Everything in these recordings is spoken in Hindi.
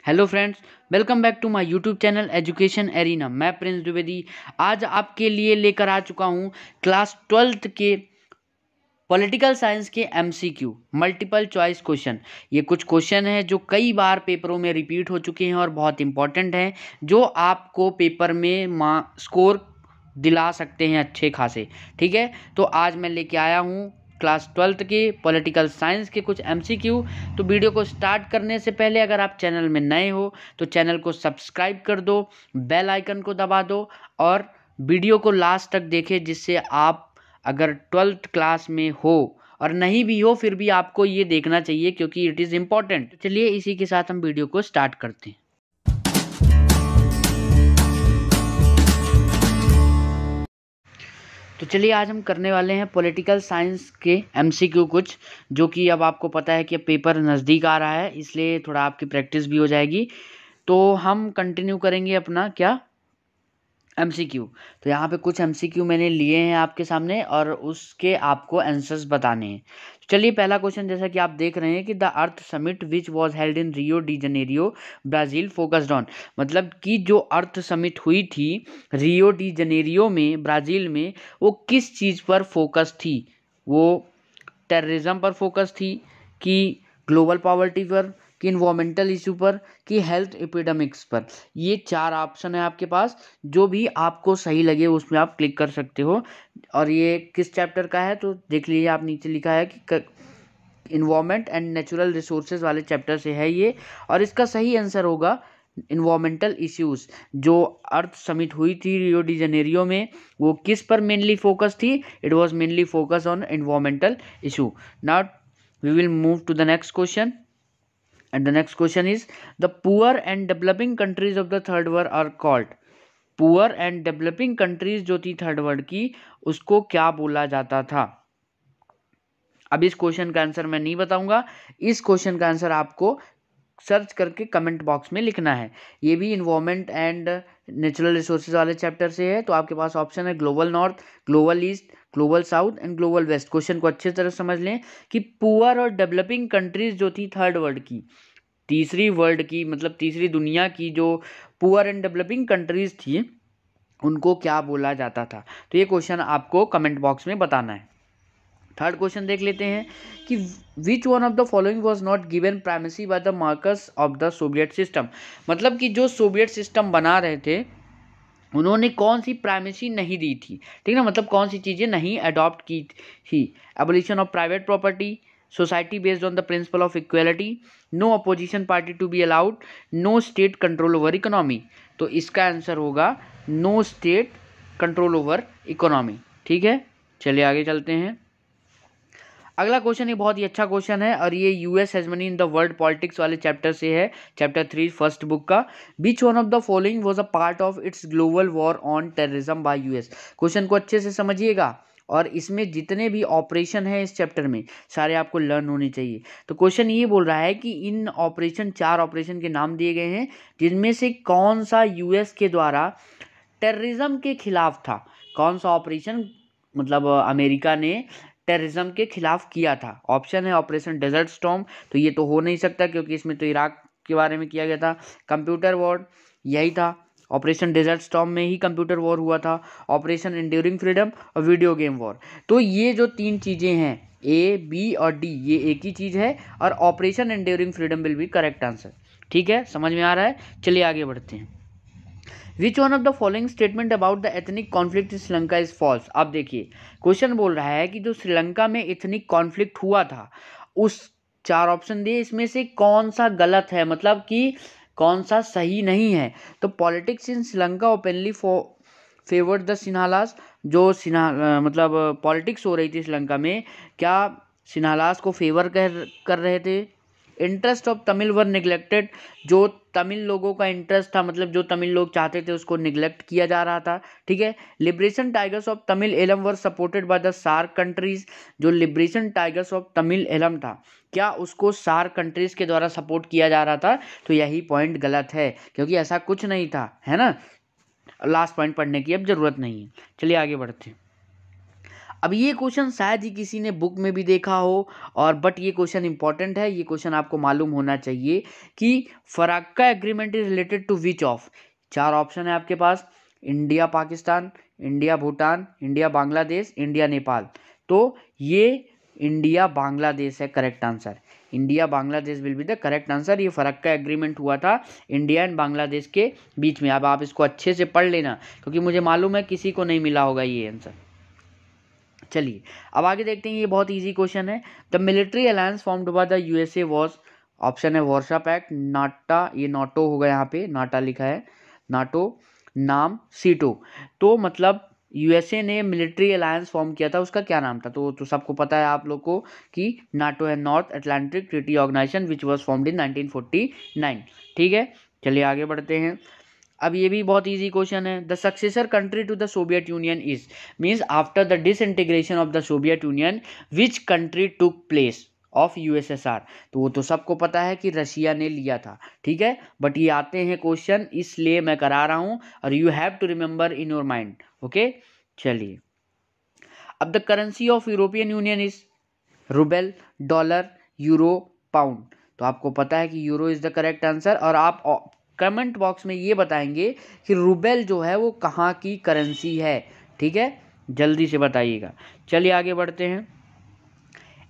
Hello friends, welcome back to my YouTube channel education arena. मैं प्रिंस द्विवेदी आज आपके लिए लेकर आ चुका हूं क्लास 12th के पॉलिटिकल साइंस के एमसीक्यू मल्टीपल चॉइस क्वेश्चन। ये कुछ क्वेश्चन हैं जो कई बार पेपरों में रिपीट हो चुके हैं और बहुत इंपॉर्टेंट हैं, जो आपको पेपर में स्कोर दिला सकते हैं अच्छे खासे। ठीक है, तो आज मैं लेके आया हूँ क्लास 12th के पॉलिटिकल साइंस के कुछ एमसीक्यू। तो वीडियो को स्टार्ट करने से पहले अगर आप चैनल में नए हो तो चैनल को सब्सक्राइब कर दो, बेल आइकन को दबा दो और वीडियो को लास्ट तक देखें, जिससे आप अगर 12th क्लास में हो और नहीं भी हो फिर भी आपको ये देखना चाहिए क्योंकि इट इज़ इम्पॉर्टेंट। चलिए इसी के साथ हम वीडियो को स्टार्ट करते हैं। तो चलिए आज हम करने वाले हैं पॉलिटिकल साइंस के एमसीक्यू कुछ, जो कि अब आपको पता है कि पेपर नज़दीक आ रहा है, इसलिए थोड़ा आपकी प्रैक्टिस भी हो जाएगी। तो हम कंटिन्यू करेंगे अपना क्या एमसीक्यू। तो यहाँ पे कुछ एमसीक्यू मैंने लिए हैं आपके सामने और उसके आपको आंसर्स बताने हैं। चलिए पहला क्वेश्चन, जैसा कि आप देख रहे हैं कि the earth summit which was held in Rio de Janeiro Brazil focused on. मतलब कि जो अर्थ समिट हुई थी रियो डी जनेरियो में ब्राज़ील में, वो किस चीज़ पर फोकस थी? वो टेररिज्म पर फोकस थी कि ग्लोबल पॉवर्टी पर कि इन्वायरमेंटल इशू पर कि हेल्थ एपिडेमिक्स पर? ये चार ऑप्शन है आपके पास, जो भी आपको सही लगे उसमें आप क्लिक कर सकते हो। और ये किस चैप्टर का है तो देख लीजिए, आप नीचे लिखा है कि इन्वायरमेंट एंड नेचुरल रिसोर्सेज वाले चैप्टर से है ये। और इसका सही आंसर होगा इन्वायरमेंटल इश्यूज। जो अर्थ समिट हुई थी रियो डी जनेरियो में, वो किस पर मेनली फोकस थी? It was mainly focus on environmental issue. Now we will move to the next question. And the next question is, the poor and developing countries of the third world are called. Poor and developing countries जो थी थर्ड वर्ल्ड की, उसको क्या बोला जाता था? अब इस क्वेश्चन का आंसर मैं नहीं बताऊंगा, इस क्वेश्चन का आंसर आपको सर्च करके कमेंट बॉक्स में लिखना है। ये भी इन्वायरमेंट एंड नेचुरल रिसोर्सेज वाले चैप्टर से है। तो आपके पास ऑप्शन है global north, global east, global south and global west. Question को अच्छे तरह समझ लें कि पुअर और डेवलपिंग कंट्रीज जो थी थर्ड वर्ल्ड की, तीसरी वर्ल्ड की, मतलब तीसरी दुनिया की जो पुअर एंड डेवलपिंग कंट्रीज थी, उनको क्या बोला जाता था? तो ये क्वेश्चन आपको कमेंट बॉक्स में बताना है। थर्ड क्वेश्चन देख लेते हैं कि विच one of the following was not given primacy by the Marcus of the Soviet system. मतलब कि जो सोवियत सिस्टम बना रहे थे उन्होंने कौन सी प्राइमेसी नहीं दी थी, ठीक ना, मतलब कौन सी चीज़ें नहीं अडॉप्ट की थी? Abolition of private property, society based on the principle of equality, no opposition party to be allowed, no state control over economy. तो इसका आंसर होगा no state control over economy. ठीक है, चलिए आगे चलते हैं। अगला क्वेश्चन ये बहुत ही अच्छा क्वेश्चन है और ये US hegemony in the world politics वाले चैप्टर से है, चैप्टर 3 फर्स्ट बुक का। Which one of the following was a part of its global war on terrorism by US. Question को अच्छे से समझिएगा और इसमें जितने भी ऑपरेशन है इस चैप्टर में सारे आपको लर्न होने चाहिए। तो क्वेश्चन ये बोल रहा है कि इन ऑपरेशन, 4 ऑपरेशन के नाम दिए गए हैं, जिनमें से कौन सा यूएस के द्वारा टेररिज्म के खिलाफ था? कौन सा ऑपरेशन मतलब अमेरिका ने टेररिज्म के खिलाफ किया था? ऑप्शन है ऑपरेशन डेजर्ट स्टॉर्म, तो ये तो हो नहीं सकता क्योंकि इसमें तो इराक के बारे में किया गया था। कंप्यूटर वॉर, यही था, ऑपरेशन डेजर्ट स्टॉर्म में ही कंप्यूटर वॉर हुआ था। ऑपरेशन एंड्यूरिंग फ्रीडम और वीडियो गेम वॉर। तो ये जो 3 चीज़ें हैं ए, बी और डी, ये एक ही चीज़ है और operation enduring freedom will be correct answer. ठीक है, समझ में आ रहा है? चलिए आगे बढ़ते हैं। Which one of the following statement about the ethnic conflict in Sri Lanka is false. अब देखिए क्वेश्चन बोल रहा है कि जो श्रीलंका में एथनिक कॉन्फ्लिक्ट हुआ था, उस 4 ऑप्शन दिए, इसमें से कौन सा गलत है, मतलब कि कौन सा सही नहीं है? तो politics in Sri Lanka openly favoured the Sinhalese. जो मतलब पॉलिटिक्स हो रही थी श्रीलंका में, क्या सिन्हालास को फेवर कर रहे थे? Interest of Tamil were neglected. जो तमिल लोगों का इंटरेस्ट था, मतलब जो तमिल लोग चाहते थे, उसको निगलेक्ट किया जा रहा था। ठीक है, Liberation Tigers of Tamil Eelam were supported by the SAARC countries. जो Liberation Tigers of Tamil Eelam था, क्या उसको सार्क कंट्रीज के द्वारा सपोर्ट किया जा रहा था? तो यही पॉइंट गलत है क्योंकि ऐसा कुछ नहीं था, है ना। लास्ट पॉइंट पढ़ने की अब जरूरत नहीं है। चलिए आगे बढ़ते हैं। अब ये क्वेश्चन शायद ही किसी ने बुक में भी देखा हो, और बट ये क्वेश्चन इंपॉर्टेंट है, ये क्वेश्चन आपको मालूम होना चाहिए कि Farakka agreement is related to which of. 4 option है आपके पास, India Pakistan, India Bhutan, India Bangladesh, India Nepal. तो ये इंडिया बांग्लादेश है correct answer. India Bangladesh will be the correct answer. ये फराक्का एग्रीमेंट हुआ था इंडिया एंड बांग्लादेश के बीच में। अब आप इसको अच्छे से पढ़ लेना, क्योंकि मुझे मालूम है किसी को नहीं मिला होगा ये आंसर। चलिए अब आगे देखते हैं, ये बहुत इजी क्वेश्चन है। The military alliance formed by the USA was, option है वार्शा पैक्ट, नाटा, ये नाटो होगा, यहाँ पे नाटा लिखा है, नाटो, नाम सीटो। तो मतलब यूएसए ने मिलिट्री अलायंस फॉर्म किया था, उसका क्या नाम था? तो सबको पता है आप लोग को कि नाटो है, North Atlantic Treaty Organization which was formed in 1949। ठीक है, चलिए आगे बढ़ते हैं। अब ये भी बहुत इजी क्वेश्चन है। The successor country to the Soviet Union is, means after the disintegration of the Soviet Union which country took place of USSR. तो वो तो सबको पता है कि रशिया ने लिया था, ठीक है, बट ये आते हैं क्वेश्चन इसलिए मैं करा रहा हूं, और you have to remember in your mind. Okay, चलिए अब the currency of European Union is rouble, dollar, euro, pound. तो आपको पता है कि euro is the correct answer, और आप कमेंट बॉक्स में ये बताएंगे कि रूबेल जो है वो कहाँ की करेंसी है, ठीक है, जल्दी से बताइएगा। चलिए आगे बढ़ते हैं।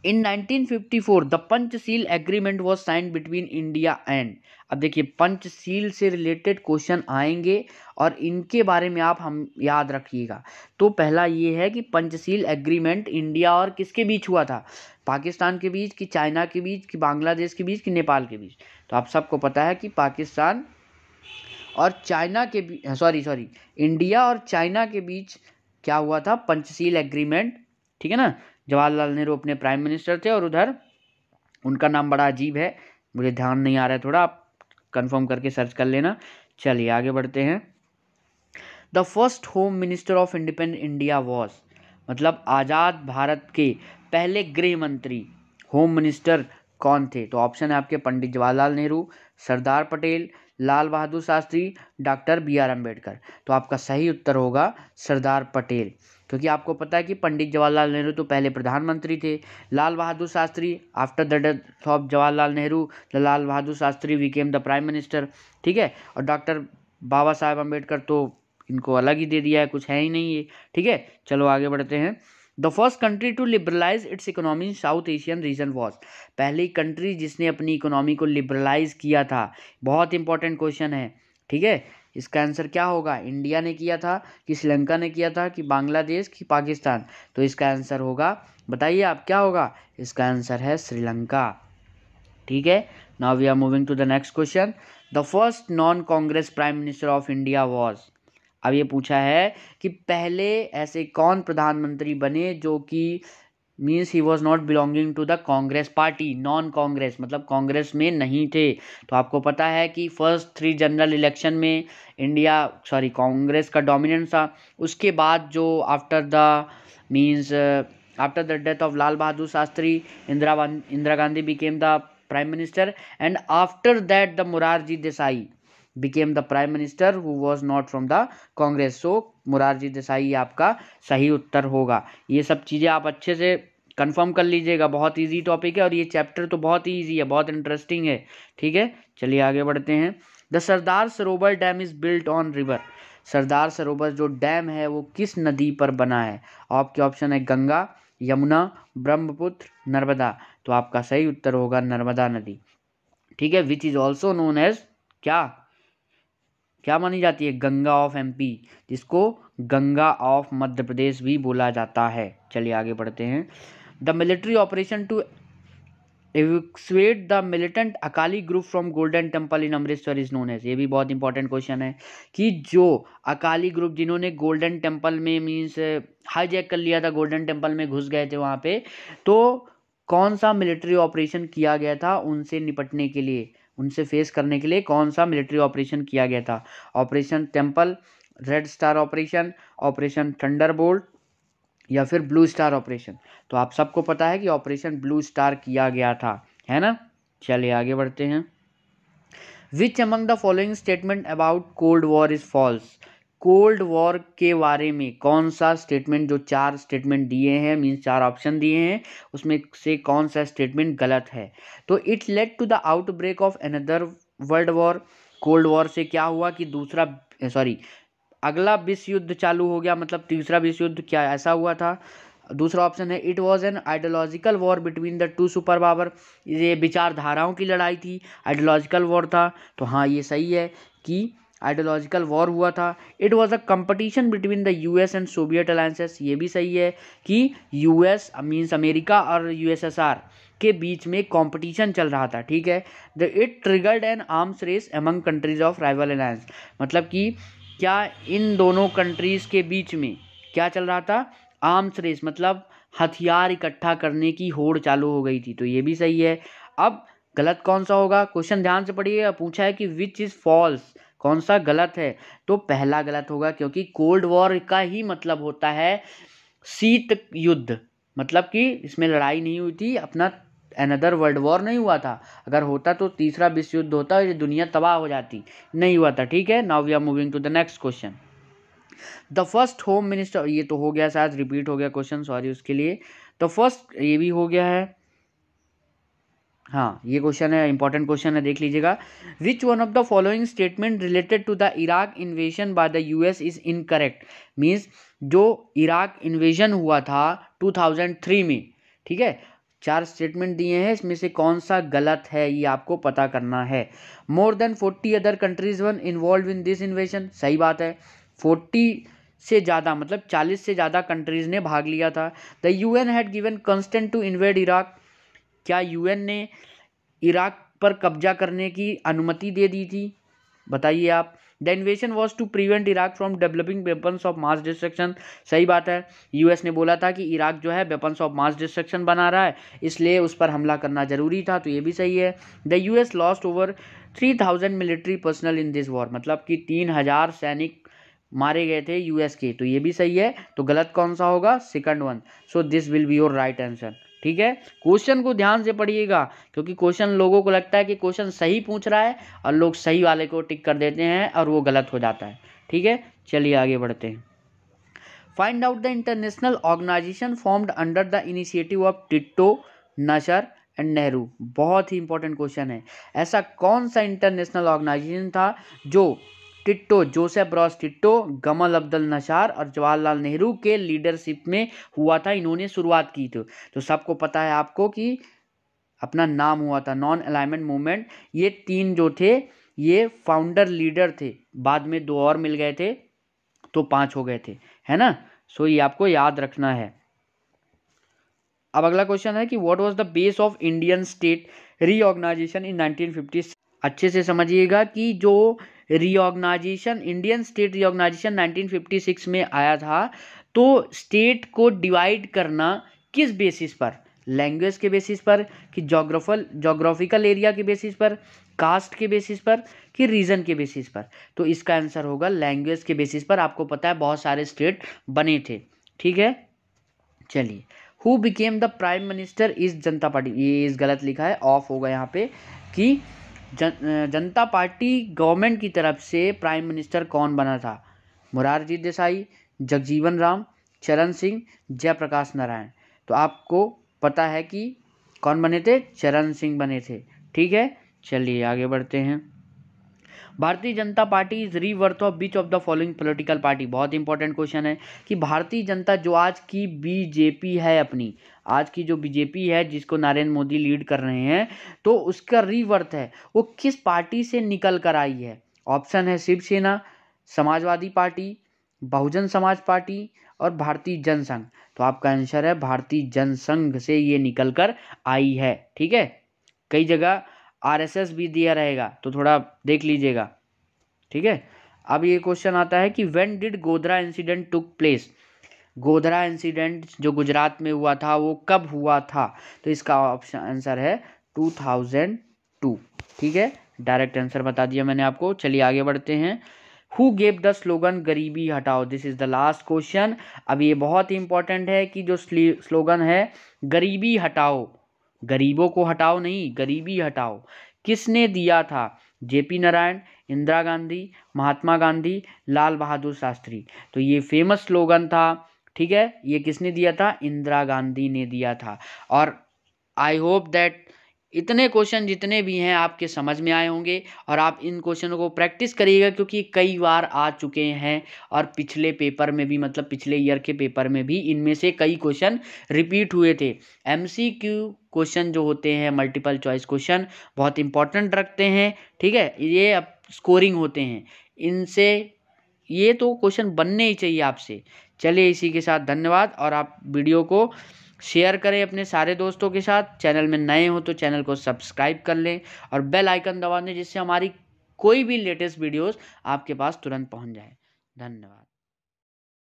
इन 1954 the Panchsheel agreement was signed between India and, अब देखिए पंचशील से रिलेटेड क्वेश्चन आएंगे और इनके बारे में आप हम याद रखिएगा। तो पहला ये है कि पंचशील एग्रीमेंट इंडिया और किसके बीच हुआ था? पाकिस्तान के बीच, कि चाइना के बीच, कि बांग्लादेश के बीच, कि नेपाल के बीच? तो आप सबको पता है कि पाकिस्तान और चाइना के बीच, सॉरी इंडिया और चाइना के बीच क्या हुआ था? पंचशील एग्रीमेंट, ठीक है ना। जवाहरलाल नेहरू अपने प्राइम मिनिस्टर थे, और उधर उनका नाम बड़ा अजीब है, मुझे ध्यान नहीं आ रहा है, थोड़ा आप कंफर्म करके सर्च कर लेना। चलिए आगे बढ़ते हैं। The first home minister of independent India was, मतलब आज़ाद भारत के पहले गृह मंत्री, होम मिनिस्टर कौन थे? तो ऑप्शन है आपके Pandit Jawaharlal Nehru, Sardar Patel, Lal Bahadur Shastri, doctor B R Ambedkar. तो आपका सही उत्तर होगा सरदार पटेल, क्योंकि आपको पता है कि पंडित जवाहरलाल नेहरू तो पहले प्रधानमंत्री थे, Lal Bahadur Shastri after the death of Jawaharlal Nehru Lal Bahadur Shastri became the prime minister, ठीक है, और डॉक्टर बाबा साहेब अम्बेडकर तो इनको अलग ही दे दिया है, कुछ है ही नहीं ये, ठीक है। चलो आगे बढ़ते हैं। The first country to liberalise its economy in South Asian region was, पहली कंट्री जिसने अपनी इकोनॉमी को लिबरलाइज किया था, बहुत इंपॉर्टेंट क्वेश्चन है, ठीक है। इसका आंसर क्या होगा? इंडिया ने किया था, कि श्रीलंका ने किया था, कि बांग्लादेश, कि पाकिस्तान? तो इसका आंसर होगा, बताइए आप क्या होगा? इसका आंसर है श्रीलंका, ठीक है। Now we are moving to the next question. The first non Congress prime minister of India was, अब ये पूछा है कि पहले ऐसे कौन प्रधानमंत्री बने जो कि means he was not belonging to the Congress party, non Congress मतलब कांग्रेस में नहीं थे। तो आपको पता है कि फर्स्ट 3 जनरल इलेक्शन में कांग्रेस का डोमिनेंस था। उसके बाद जो after the death of Lal Bahadur Shastri, Indira Gandhi became the prime minister, and after that the Morarji Desai became the prime minister who was not from the Congress. So Morarji Desai आपका सही उत्तर होगा। ये सब चीज़ें आप अच्छे से कंफर्म कर लीजिएगा, बहुत इजी टॉपिक है और ये चैप्टर तो बहुत ही इजी है, बहुत इंटरेस्टिंग है, ठीक है। चलिए आगे बढ़ते हैं। The Sardar Sarovar dam is built on river, Sardar Sarovar जो डैम है वो किस नदी पर बना है? आपके ऑप्शन है गंगा, यमुना, ब्रह्मपुत्र, नर्मदा। तो आपका सही उत्तर होगा नर्मदा नदी, ठीक है, which is also known as क्या मानी जाती है? गंगा ऑफ एमपी, जिसको गंगा ऑफ मध्य प्रदेश भी बोला जाता है। चलिए आगे बढ़ते हैं। The military operation to evacuate the militant Akali group from Golden Temple in Amritsar is known as, ये भी बहुत इंपॉर्टेंट क्वेश्चन है कि जो अकाली ग्रुप जिन्होंने गोल्डन टेम्पल में मीन्स हाईजैक कर लिया था, गोल्डन टेम्पल में घुस गए थे वहाँ पे, तो कौन सा मिलिट्री ऑपरेशन किया गया था उनसे निपटने के लिए, उनसे फेस करने के लिए कौन सा मिलिट्री ऑपरेशन किया गया था? Operation temple, red star operation, operation Thunderbolt, या फिर ब्लू स्टार ऑपरेशन? तो आप सबको पता है कि ऑपरेशन ब्लू स्टार किया गया था, है ना। चलिए आगे बढ़ते हैं। Which among the following statement about cold war is false, cold war के बारे में कौन सा स्टेटमेंट, जो 4 स्टेटमेंट दिए हैं, मीन्स 4 ऑप्शन दिए हैं, उसमें से कौन सा स्टेटमेंट गलत है? तो it led to the outbreak of another world war. Cold war से क्या हुआ कि अगला विश्व युद्ध चालू हो गया, मतलब तीसरा विश्व युद्ध, क्या ऐसा हुआ था? दूसरा ऑप्शन है it was an ideological war between the two super power. ये विचारधाराओं की लड़ाई थी, आइडियोलॉजिकल वॉर था। तो हाँ, ये सही है कि आइडियोलॉजिकल वॉर हुआ था। It was a competition between the US and Soviet alliances. ये भी सही है कि यूएस मीन्स अमेरिका और यूएसएसआर के बीच में कंपटीशन चल रहा था। ठीक है। The it triggered an arms race among countries of rival alliance. मतलब कि क्या इन दोनों कंट्रीज के बीच में क्या चल रहा था? आर्म्स रेस, मतलब हथियार इकट्ठा करने की होड़ चालू हो गई थी। तो ये भी सही है। अब गलत कौन सा होगा? क्वेश्चन ध्यान से पढ़िएगा, पूछा है कि विच इज फॉल्स, कौन सा गलत है? तो पहला गलत होगा, क्योंकि कोल्ड वॉर का ही मतलब होता है शीत युद्ध, मतलब कि इसमें लड़ाई नहीं हुई थी, अपना अनदर वर्ल्ड वॉर नहीं हुआ था। अगर होता तो तीसरा विश्व युद्ध होता, ये दुनिया तबाह हो जाती, नहीं हुआ था। ठीक है। Now we are moving to the next question. The first home minister, ये तो हो गया, शायद रिपीट हो गया क्वेश्चन, सॉरी उसके लिए। द फर्स्ट, ये भी हो गया है। हाँ, ये क्वेश्चन है, इंपॉर्टेंट क्वेश्चन है, देख लीजिएगा। Which one of the following statement related to the Iraq invasion by the US is incorrect? Means जो इराक इन्वेजन हुआ था 2003 में, ठीक है, 4 स्टेटमेंट दिए हैं, इसमें से कौन सा गलत है ये आपको पता करना है। More than 40 other countries one involve in this invasion, सही बात है। 40 से ज़्यादा, मतलब 40 से ज़्यादा कंट्रीज ने भाग लिया था। The UN had given consent to invade Iraq. क्या यूएन ने इराक पर कब्जा करने की अनुमति दे दी थी? बताइए आप। The invasion was to prevent Iraq from developing weapons of mass destruction, सही बात है। यूएस ने बोला था कि इराक जो है वेपन्स ऑफ मास डिस्ट्रक्शन बना रहा है, इसलिए उस पर हमला करना जरूरी था, तो ये भी सही है। The US lost over 3000 military personal in this war, मतलब कि 3000 सैनिक मारे गए थे यूएस के, तो ये भी सही है। तो गलत कौन सा होगा? Second one. So this will be your right answer. ठीक है। क्वेश्चन को ध्यान से पढ़िएगा, क्योंकि क्वेश्चन लोगों को लगता है कि क्वेश्चन सही पूछ रहा है और लोग सही वाले को टिक कर देते हैं और वो गलत हो जाता है। ठीक है, चलिए आगे बढ़ते हैं। Find out the international organisation formed under the initiative of Tito, Nasser and Nehru. बहुत ही इंपॉर्टेंट क्वेश्चन है। ऐसा कौन सा इंटरनेशनल ऑर्गेनाइजेशन था जो Tito, Joseph Broz Tito, Gamal Abdul Nasser और जवाहरलाल नेहरू के लीडरशिप में हुआ था, इन्होंने शुरुआत की थी? तो सबको पता है आपको कि अपना नाम हुआ था नॉन अलाइनमेंट मूवमेंट। ये 3 जो थे ये फाउंडर लीडर थे, बाद में 2 और मिल गए थे, तो 5 हो गए थे, है ना। सो ये आपको याद रखना है। अब अगला क्वेश्चन है कि what was the base of Indian state reorganisation in 1950। अच्छे से समझिएगा कि जो रीऑर्गेनाइजेशन, इंडियन स्टेट रीऑर्गेनाइजेशन 1956 में आया था, तो स्टेट को डिवाइड करना किस बेसिस पर? लैंग्वेज के बेसिस पर, कि जोग्राफिकल एरिया के बेसिस पर, कास्ट के बेसिस पर, कि रीजन के बेसिस पर? तो इसका आंसर होगा लैंग्वेज के बेसिस पर। आपको पता है बहुत सारे स्टेट बने थे। ठीक है, चलिए। Who became the prime minister is Janata party, ये इस गलत लिखा है, ऑफ होगा यहाँ पे, कि जनता पार्टी गवर्नमेंट की तरफ से प्राइम मिनिस्टर कौन बना था? मोरारजी देसाई, जगजीवन राम, चरण सिंह, जयप्रकाश नारायण। तो आपको पता है कि कौन बने थे? चरण सिंह बने थे। ठीक है, चलिए आगे बढ़ते हैं। Bharatiya Janata party is rebirth of beach of the following political party. बहुत इंपॉर्टेंट क्वेश्चन है कि भारतीय जनता, जो आज की बीजेपी है, अपनी आज की जो बीजेपी है जिसको नरेंद्र मोदी लीड कर रहे हैं, तो उसका रीबर्थ है वो किस पार्टी से निकल कर आई है? ऑप्शन है शिवसेना, समाजवादी पार्टी, बहुजन समाज पार्टी और भारतीय जनसंघ। तो आपका आंसर है भारतीय जनसंघ से ये निकल कर आई है। ठीक है, कई जगह आरएसएस भी दिया रहेगा, तो थोड़ा देख लीजिएगा। ठीक है, अब ये क्वेश्चन आता है कि when did Godhra incident took place. Godhra incident जो गुजरात में हुआ था वो कब हुआ था? तो इसका ऑप्शन आंसर है 2002। ठीक है, डायरेक्ट आंसर बता दिया मैंने आपको। चलिए आगे बढ़ते हैं। हु गेव द स्लोगन गरीबी हटाओ। This is the last question. अब ये बहुत ही इंपॉर्टेंट है कि जो स्लोगन है गरीबी हटाओ, गरीबों को हटाओ नहीं, गरीबी हटाओ, किसने दिया था? जेपी नारायण, इंदिरा गांधी, महात्मा गांधी, लाल बहादुर शास्त्री। तो ये फेमस स्लोगन था, ठीक है। ये किसने दिया था? इंदिरा गांधी ने दिया था। और आई होप दैट इतने क्वेश्चन जितने भी हैं आपके समझ में आए होंगे और आप इन क्वेश्चनों को प्रैक्टिस करिएगा, क्योंकि कई बार आ चुके हैं और पिछले पेपर में भी, मतलब पिछले ईयर के पेपर में भी इनमें से कई क्वेश्चन रिपीट हुए थे। एमसीक्यू क्वेश्चन जो होते हैं, मल्टीपल चॉइस क्वेश्चन, बहुत इंपॉर्टेंट रखते हैं, ठीक है। ये अब स्कोरिंग होते हैं, इनसे ये तो क्वेश्चन बनने ही चाहिए आपसे। चलिए इसी के साथ धन्यवाद, और आप वीडियो को शेयर करें अपने सारे दोस्तों के साथ। चैनल में नए हो तो चैनल को सब्सक्राइब कर लें और बेल आइकन दबा दें, जिससे हमारी कोई भी लेटेस्ट वीडियोस आपके पास तुरंत पहुंच जाए। धन्यवाद।